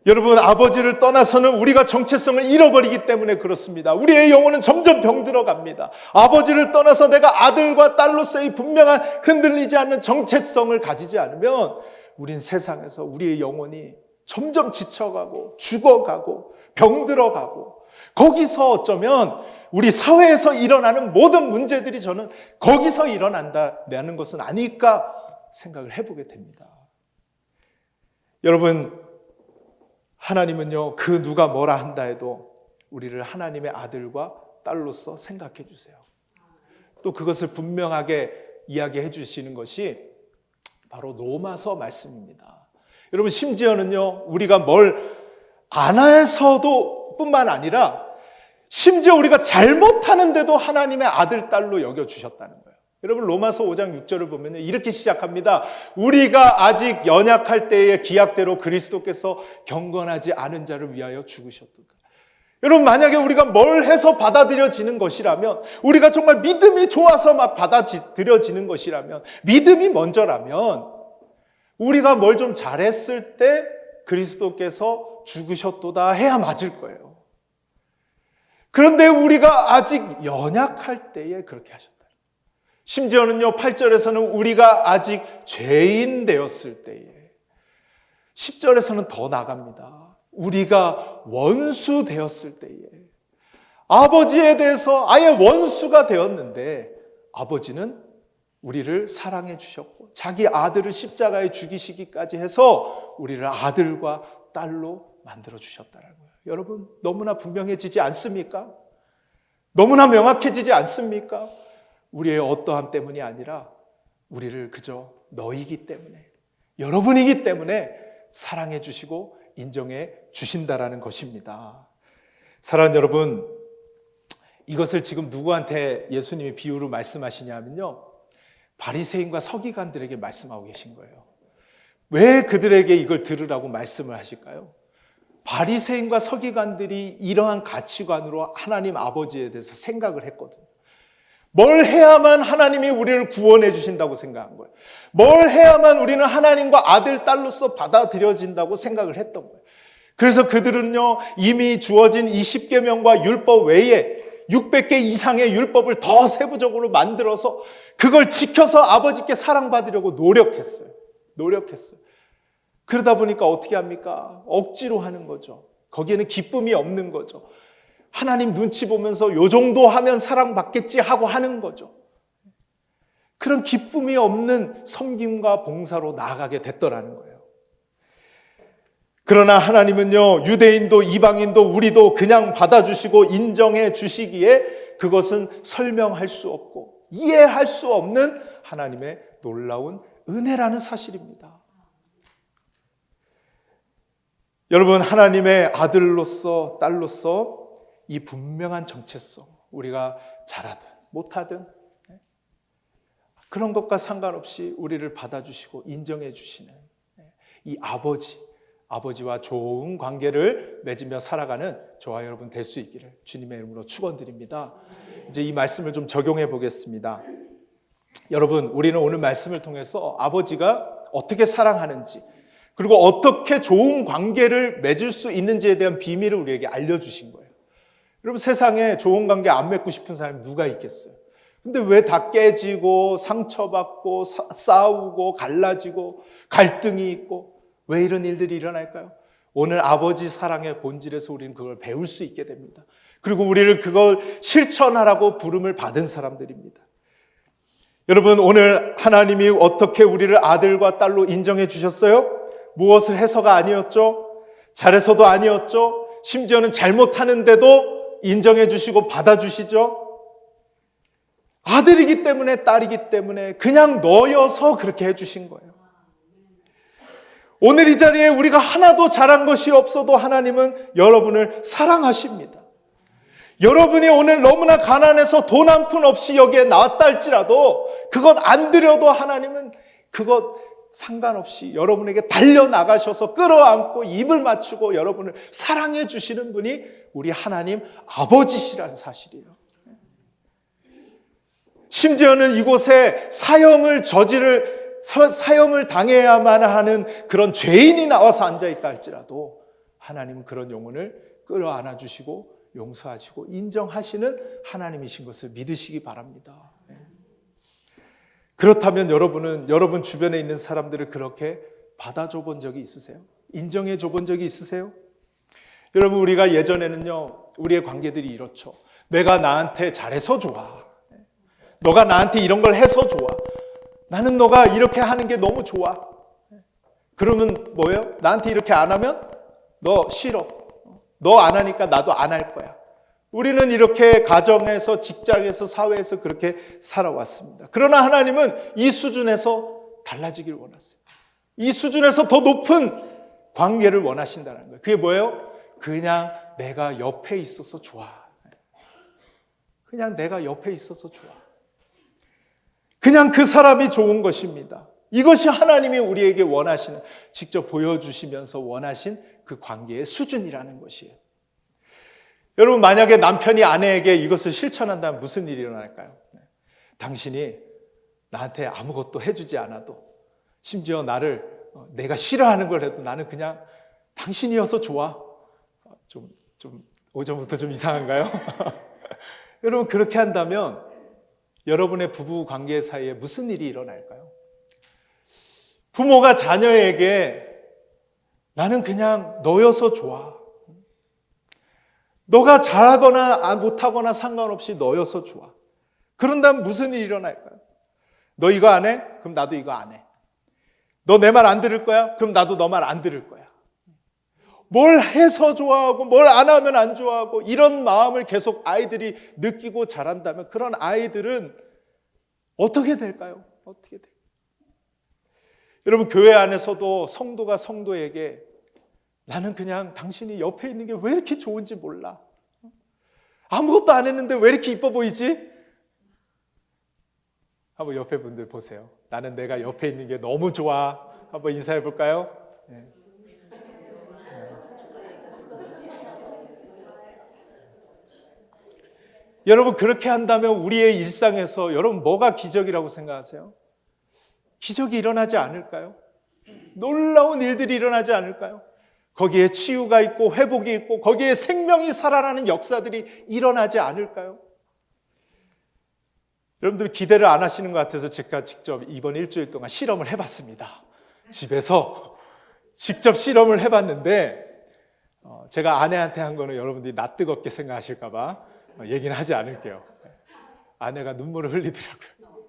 Speaker 2: 여러분, 아버지를 떠나서는 우리가 정체성을 잃어버리기 때문에 그렇습니다. 우리의 영혼은 점점 병들어갑니다. 아버지를 떠나서 내가 아들과 딸로서의 분명한 흔들리지 않는 정체성을 가지지 않으면 우린 세상에서 우리의 영혼이 점점 지쳐가고 죽어가고 병들어가고 거기서 어쩌면 우리 사회에서 일어나는 모든 문제들이 저는 거기서 일어난다는 것은 아닐까 생각을 해보게 됩니다. 여러분, 하나님은요, 그 누가 뭐라 한다 해도 우리를 하나님의 아들과 딸로서 생각해 주세요. 또 그것을 분명하게 이야기해 주시는 것이 바로 로마서 말씀입니다. 여러분, 심지어는요, 우리가 뭘 안 해서도 뿐만 아니라 심지어 우리가 잘못하는데도 하나님의 아들, 딸로 여겨주셨다는 거예요. 여러분, 로마서 5장 6절을 보면 이렇게 시작합니다. 우리가 아직 연약할 때의 기약대로 그리스도께서 경건하지 않은 자를 위하여 죽으셨도다. 여러분, 만약에 우리가 뭘 해서 받아들여지는 것이라면, 우리가 정말 믿음이 좋아서 막 받아들여지는 것이라면, 믿음이 먼저라면 우리가 뭘 좀 잘했을 때 그리스도께서 죽으셨도다 해야 맞을 거예요. 그런데 우리가 아직 연약할 때에 그렇게 하셨다. 심지어는요, 8절에서는 우리가 아직 죄인 되었을 때에, 10절에서는 더 나갑니다. 우리가 원수 되었을 때에, 아버지에 대해서 아예 원수가 되었는데 아버지는 우리를 사랑해 주셨고 자기 아들을 십자가에 죽이시기까지 해서 우리를 아들과 딸로 만들어 주셨다는 거예요. 여러분, 너무나 분명해지지 않습니까? 너무나 명확해지지 않습니까? 우리의 어떠함 때문이 아니라 우리를 그저 너이기 때문에, 여러분이기 때문에 사랑해 주시고 인정해 주신다라는 것입니다. 사랑하는 여러분, 이것을 지금 누구한테 예수님이 비유로 말씀하시냐면요, 바리새인과 서기관들에게 말씀하고 계신 거예요. 왜 그들에게 이걸 들으라고 말씀을 하실까요? 바리새인과 서기관들이 이러한 가치관으로 하나님 아버지에 대해서 생각을 했거든요. 뭘 해야만 하나님이 우리를 구원해 주신다고 생각한 거예요. 뭘 해야만 우리는 하나님과 아들, 딸로서 받아들여진다고 생각을 했던 거예요. 그래서 그들은요, 이미 주어진 20계명과 율법 외에 600개 이상의 율법을 더 세부적으로 만들어서 그걸 지켜서 아버지께 사랑받으려고 노력했어요. 그러다 보니까 어떻게 합니까? 억지로 하는 거죠. 거기에는 기쁨이 없는 거죠. 하나님 눈치 보면서 요 정도 하면 사랑받겠지 하고 하는 거죠. 그런 기쁨이 없는 섬김과 봉사로 나아가게 됐더라는 거예요. 그러나 하나님은요, 유대인도 이방인도 우리도 그냥 받아주시고 인정해 주시기에 그것은 설명할 수 없고 이해할 수 없는 하나님의 놀라운 은혜라는 사실입니다. 여러분, 하나님의 아들로서 딸로서 이 분명한 정체성, 우리가 잘하든 못하든 그런 것과 상관없이 우리를 받아주시고 인정해 주시는 이 아버지와 좋은 관계를 맺으며 살아가는 저와 여러분 될 수 있기를 주님의 이름으로 축원드립니다. 이제 이 말씀을 좀 적용해 보겠습니다. 여러분, 우리는 오늘 말씀을 통해서 아버지가 어떻게 사랑하는지, 그리고 어떻게 좋은 관계를 맺을 수 있는지에 대한 비밀을 우리에게 알려주신 거예요. 여러분, 세상에 좋은 관계 안 맺고 싶은 사람이 누가 있겠어요? 근데 왜 다 깨지고 상처받고 싸우고 갈라지고 갈등이 있고 왜 이런 일들이 일어날까요? 오늘 아버지 사랑의 본질에서 우리는 그걸 배울 수 있게 됩니다. 그리고 우리를 그걸 실천하라고 부름을 받은 사람들입니다. 여러분, 오늘 하나님이 어떻게 우리를 아들과 딸로 인정해 주셨어요? 무엇을 해서가 아니었죠. 잘해서도 아니었죠. 심지어는 잘못하는데도 인정해 주시고 받아주시죠. 아들이기 때문에, 딸이기 때문에 그냥 너여서 그렇게 해주신 거예요. 오늘 이 자리에 우리가 하나도 잘한 것이 없어도 하나님은 여러분을 사랑하십니다. 여러분이 오늘 너무나 가난해서 돈 한 푼 없이 여기에 나왔다 할지라도 그것 안 드려도 하나님은 그것 상관없이 여러분에게 달려나가셔서 끌어안고 입을 맞추고 여러분을 사랑해 주시는 분이 우리 하나님 아버지시라는 사실이에요. 심지어는 이곳에 사형을 당해야만 하는 그런 죄인이 나와서 앉아있다 할지라도 하나님은 그런 영혼을 끌어안아 주시고 용서하시고 인정하시는 하나님이신 것을 믿으시기 바랍니다. 그렇다면 여러분은 여러분 주변에 있는 사람들을 그렇게 받아줘 본 적이 있으세요? 인정해 줘 본 적이 있으세요? 여러분, 우리가 예전에는요, 우리의 관계들이 이렇죠. 내가 나한테 잘해서 좋아. 너가 나한테 이런 걸 해서 좋아. 나는 너가 이렇게 하는 게 너무 좋아. 그러면 뭐예요? 나한테 이렇게 안 하면 너 싫어. 너 안 하니까 나도 안 할 거야. 우리는 이렇게 가정에서, 직장에서, 사회에서 그렇게 살아왔습니다. 그러나 하나님은 이 수준에서 달라지길 원하세요. 이 수준에서 더 높은 관계를 원하신다는 거예요. 그게 뭐예요? 그냥 내가 옆에 있어서 좋아. 그냥 내가 옆에 있어서 좋아. 그냥 그 사람이 좋은 것입니다. 이것이 하나님이 우리에게 원하시는, 직접 보여주시면서 원하신 그 관계의 수준이라는 것이에요. 여러분, 만약에 남편이 아내에게 이것을 실천한다면 무슨 일이 일어날까요? 당신이 나한테 아무것도 해주지 않아도, 심지어 나를 내가 싫어하는 걸 해도 나는 그냥 당신이어서 좋아. 오전부터 좀 이상한가요? 여러분, 그렇게 한다면 여러분의 부부 관계 사이에 무슨 일이 일어날까요? 부모가 자녀에게 나는 그냥 너여서 좋아. 너가 잘하거나 못하거나 상관없이 너여서 좋아. 그런다면 무슨 일이 일어날까요? 너 이거 안 해? 그럼 나도 이거 안 해. 너 내 말 안 들을 거야? 그럼 나도 너 말 안 들을 거야. 뭘 해서 좋아하고 뭘 안 하면 안 좋아하고 이런 마음을 계속 아이들이 느끼고 자란다면 그런 아이들은 어떻게 될까요? 어떻게 될까요? 여러분, 교회 안에서도 성도가 성도에게 나는 그냥 당신이 옆에 있는 게 왜 이렇게 좋은지 몰라. 아무것도 안 했는데 왜 이렇게 이뻐 보이지? 한번 옆에 분들 보세요. 나는 내가 옆에 있는 게 너무 좋아. 한번 인사해 볼까요? 네. 여러분, 그렇게 한다면 우리의 일상에서 여러분 뭐가 기적이라고 생각하세요? 기적이 일어나지 않을까요? 놀라운 일들이 일어나지 않을까요? 거기에 치유가 있고 회복이 있고 거기에 생명이 살아나는 역사들이 일어나지 않을까요? 여러분들 기대를 안 하시는 것 같아서 제가 직접 이번 일주일 동안 실험을 해봤습니다. 집에서 직접 실험을 해봤는데 제가 아내한테 한 거는 여러분들이 낯뜨겁게 생각하실까 봐 얘기는 하지 않을게요. 아내가 눈물을 흘리더라고요.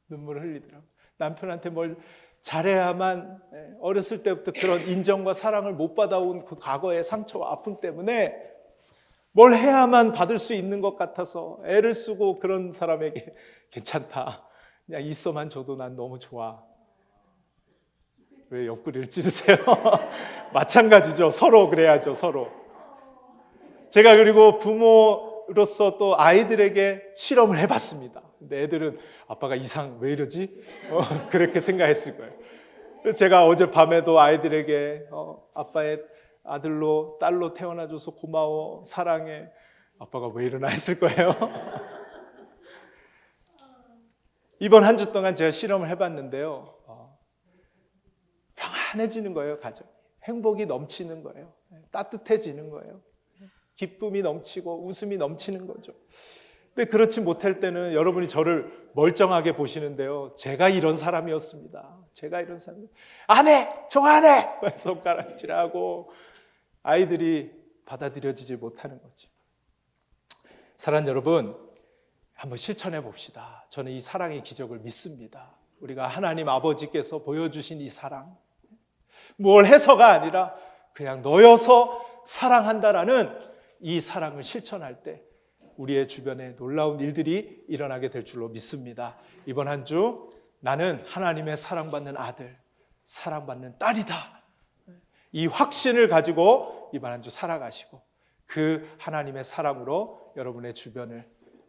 Speaker 2: 눈물을 흘리더라고요. 남편한테 뭘 잘해야만, 어렸을 때부터 그런 인정과 사랑을 못 받아온 그 과거의 상처와 아픔 때문에 뭘 해야만 받을 수 있는 것 같아서 애를 쓰고 그런 사람에게 괜찮다, 그냥 있어만 줘도 난 너무 좋아. 왜 옆구리를 찌르세요? 마찬가지죠. 서로 그래야죠. 서로. 제가 그리고 부모로서 또 아이들에게 실험을 해봤습니다. 근데 애들은 아빠가 왜 이러지? 그렇게 생각했을 거예요. 그래서 제가 어제 밤에도 아이들에게 아빠의 아들로 딸로 태어나줘서 고마워, 사랑해. 아빠가 왜 이러나 했을 거예요. 이번 한 주 동안 제가 실험을 해봤는데요. 평안해지는 거예요. 가정이. 행복이 넘치는 거예요. 따뜻해지는 거예요. 기쁨이 넘치고 웃음이 넘치는 거죠. 근데 그렇지 못할 때는 여러분이 저를 멀쩡하게 보시는데요. 제가 이런 사람이었습니다. 제가 이런 사람이 안 해! 저 안 해! 손가락질하고 아이들이 받아들여지지 못하는 거죠. 사랑하는 여러분, 한번 실천해 봅시다. 저는 이 사랑의 기적을 믿습니다. 우리가 하나님 아버지께서 보여주신 이 사랑, 뭘 해서가 아니라 그냥 너여서 사랑한다라는 이 사랑을 실천할 때 우리의 주변에 놀라운 일들이 일어나게 될 줄로 믿습니다. 이번 한 주 나는 하나님의 사랑받는 아들, 사랑받는 딸이다. 이 확신을 가지고 이번 한 주 살아가시고 그 하나님의 사랑으로 여러분의 주변을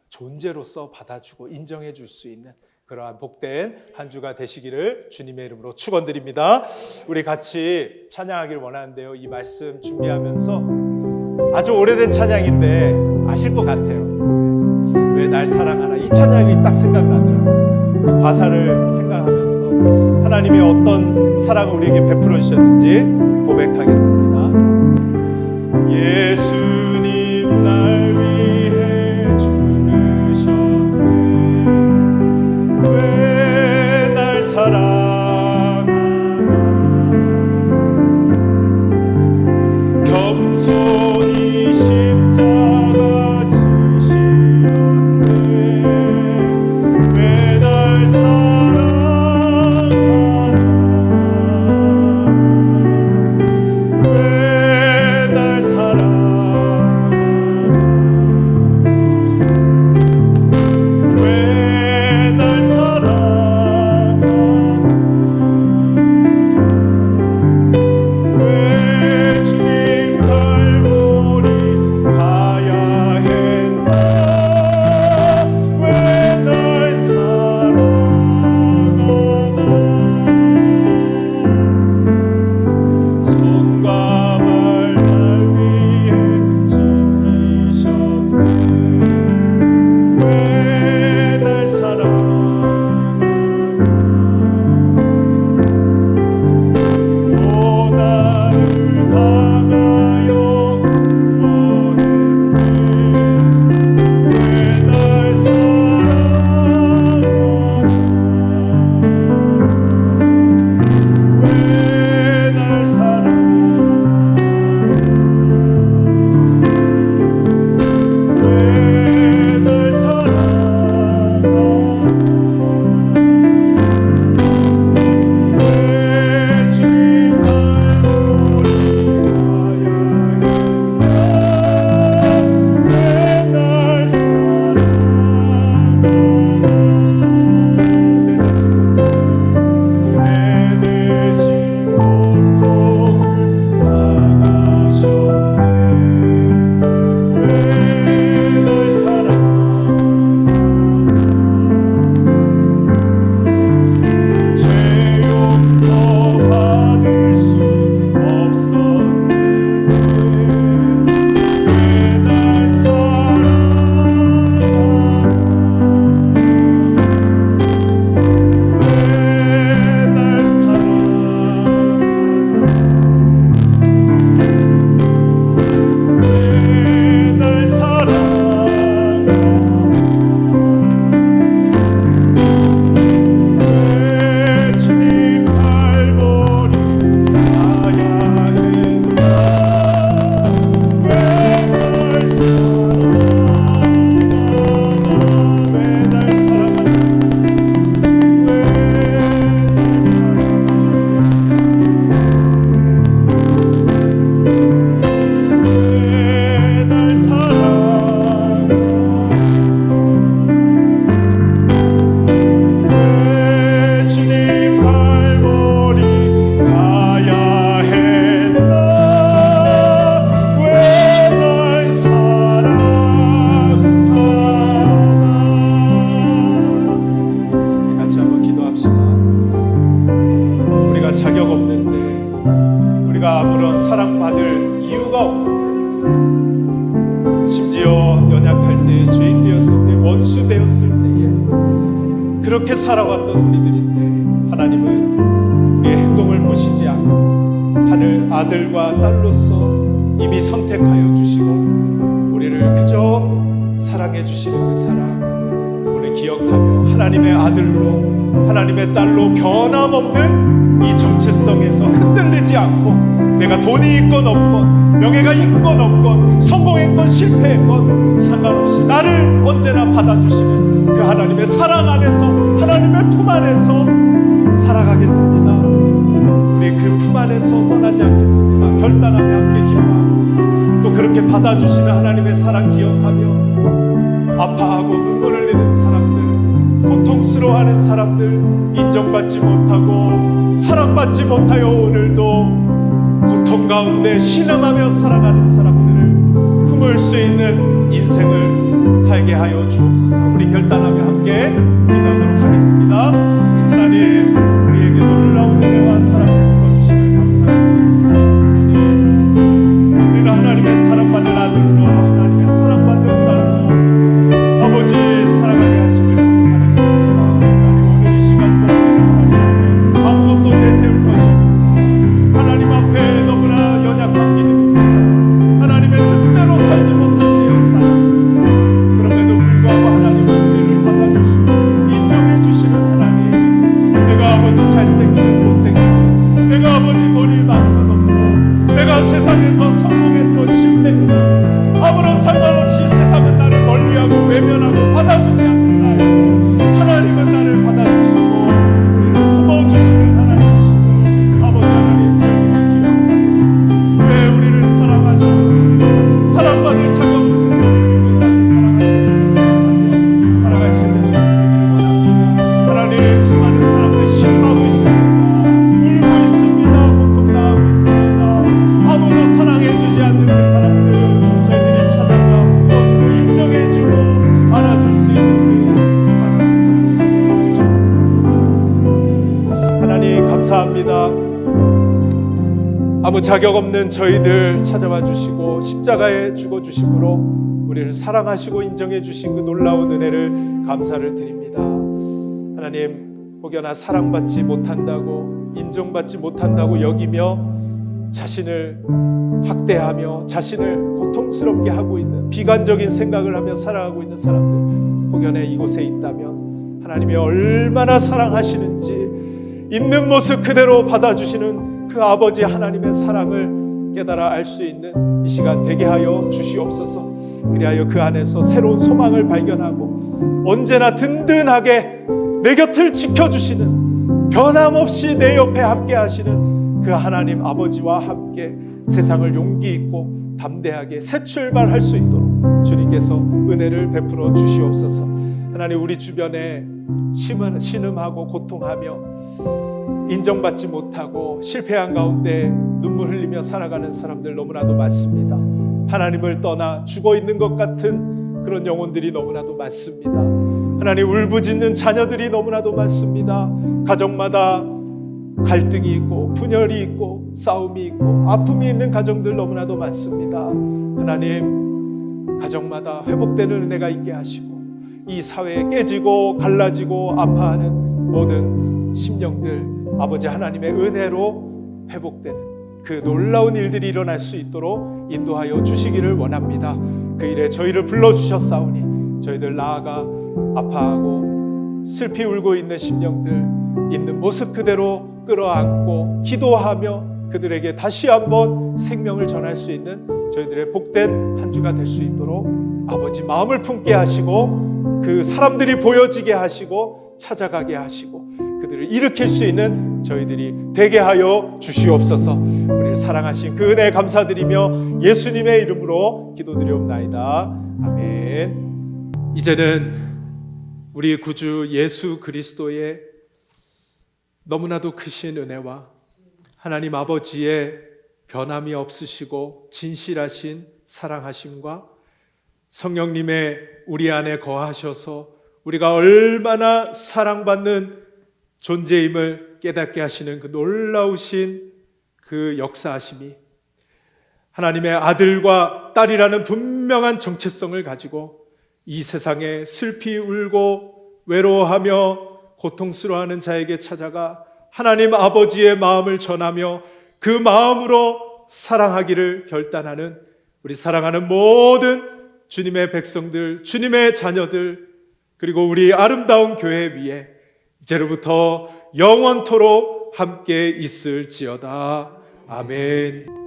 Speaker 2: 존재로서 받아주고 인정해 줄 수 있는 그러한 복된 한 주가 되시기를 주님의 이름으로 축원드립니다. 우리 같이 찬양하기를 원하는데요. 이 말씀 준비하면서 아주 오래된 찬양인데 아실 것 같아요. 왜 날 사랑하나, 이 찬양이 딱 생각나더라고요. 가사를 생각하면서 하나님이 어떤 사랑을 우리에게 베풀어 주셨는지 고백하겠습니다. 예수님 날 위해 죽으셨네. 왜 날 사랑하나. 겸손히 십자가 지셨네. 왜 날 사랑하나. 왜 날 사랑하나. 그렇게 살아왔던 우리들인데 하나님은 우리의 행동을 보시지 않고 하늘 아들과 딸로서 이미 선택하여 주시고 우리를 그저 사랑해 주시는 그 사랑 오늘 기억하며 하나님의 아들로 하나님의 딸로 변함없는 이 정체성에서 흔들리지 않고 내가 돈이 있건 없건 명예가 있건 없건 성공했건 실패했건 상관없이 나를 언제나 받아주시는 그 하나님의 사랑 안에서 하나님의 품 안에서 살아가겠습니다. 우리 그 품 안에서 떠나지 않겠습니다. 결단하며 함께 기도하고 또 그렇게 받아주시는 하나님의 사랑 기억하며 아파하고 눈물 흘리는 사람들, 고통스러워하는 사람들, 인정받지 못하고 사랑받지 못하여 오늘도 고통 가운데 신음하며 살아가는 사람들을 품을 수 있는 인생을 살게 하여 주옵소서. 우리 결단하며 함께 기도하도록 하겠습니다. 하나님, 우리에게 놀라운 은혜와 사랑을 부어주시는 감사드립니다. 우리는 하나님의 사랑받는 아들로 하나님의 사랑받는 딸로 아버지 사랑하게 하심을 감사드립니다. 하나님, 오늘 이 시간도 하나님 앞에 아무것도 내세울 것이 없습니다. 하나님 앞에 너무나 연약한 믿음입니다. 하나님의 뜻대로 살지 못한 내용이 많습니다. 그럼에도 불구하고 하나님은 우리를 받아주시고 인정해 주시는 하나님, 내가 아버지 잘생기고 못생기고 내가 아버지 돈이 많건 없고 내가 세상에서 성공했던 실패했던 아무런 상관없이 세상은 나를 멀리하고 외면하고 받아주지 않는 나에도 하나님은 나를 받아주시고 우리를 품어주시는 하나님이심을 아버지 하나님 저희들이 기억하고 왜 우리를 사랑하시는지 사랑받을 자격 없는 우리를 끝까지 사랑하시는지 살아갈 수 있는 저희들이 원합니다. 하나님, 수많은 사람들 실망하고 있습니다. 울고 있습니다. 고통당하고 있습니다. 아무도 사랑해주지 않는 그 사람들 저희들이 찾아가 품어주고 인정해주고 안아줄 수 있는 그 사랑을 주옵소서. 하나님 감사합니다. 아무 자격 없는 저희들 찾아와 주시고 십자가에 죽어 주심으로 우리를 사랑하시고 인정해 주신 그 놀라운 은혜를 감사를 드립니다. 하나님, 혹여나 사랑받지 못한다고 인정받지 못한다고 여기며 자신을 학대하며 자신을 고통스럽게 하고 있는 비관적인 생각을 하며 살아가고 있는 사람들 혹여나 이곳에 있다면 하나님이 얼마나 사랑하시는지 있는 모습 그대로 받아주시는 그 아버지 하나님의 사랑을 깨달아 알 수 있는 이 시간 되게 하여 주시옵소서. 그리하여 그 안에서 새로운 소망을 발견하고 언제나 든든하게 내 곁을 지켜주시는 변함없이 내 옆에 함께 하시는 그 하나님 아버지와 함께 세상을 용기 있고 담대하게 새 출발할 수 있도록 주님께서 은혜를 베풀어 주시옵소서. 하나님, 우리 주변에 신음하고 고통하며 인정받지 못하고 실패한 가운데 눈물 흘리며 살아가는 사람들 너무나도 많습니다. 하나님을 떠나 죽어 있는 것 같은 그런 영혼들이 너무나도 많습니다. 하나님, 울부짖는 자녀들이 너무나도 많습니다. 가정마다 갈등이 있고 분열이 있고 싸움이 있고 아픔이 있는 가정들 너무나도 많습니다. 하나님, 가정마다 회복되는 은혜가 있게 하시고 이 사회에 깨지고 갈라지고 아파하는 모든 심령들 아버지 하나님의 은혜로 회복되는 그 놀라운 일들이 일어날 수 있도록 인도하여 주시기를 원합니다. 그 일에 저희를 불러주셨사오니 저희들 나아가 아파하고 슬피 울고 있는 심령들 있는 모습 그대로 끌어안고 기도하며 그들에게 다시 한번 생명을 전할 수 있는 저희들의 복된 한 주가 될 수 있도록 아버지 마음을 품게 하시고 그 사람들이 보여지게 하시고 찾아가게 하시고 그들을 일으킬 수 있는 저희들이 되게 하여 주시옵소서. 우리를 사랑하신 그 은혜에 감사드리며 예수님의 이름으로 기도드리옵나이다. 아멘. 이제는 우리 구주 예수 그리스도의 너무나도 크신 은혜와 하나님 아버지의 변함이 없으시고 진실하신 사랑하심과 성령님의 우리 안에 거하셔서 우리가 얼마나 사랑받는 존재임을 깨닫게 하시는 그 놀라우신 그 역사하심이 하나님의 아들과 딸이라는 분명한 정체성을 가지고 이 세상에 슬피 울고 외로워하며 고통스러워하는 자에게 찾아가 하나님 아버지의 마음을 전하며 그 마음으로 사랑하기를 결단하는 우리 사랑하는 모든 주님의 백성들, 주님의 자녀들, 그리고 우리 아름다운 교회 위에 이제로부터 영원토록 함께 있을지어다. 아멘.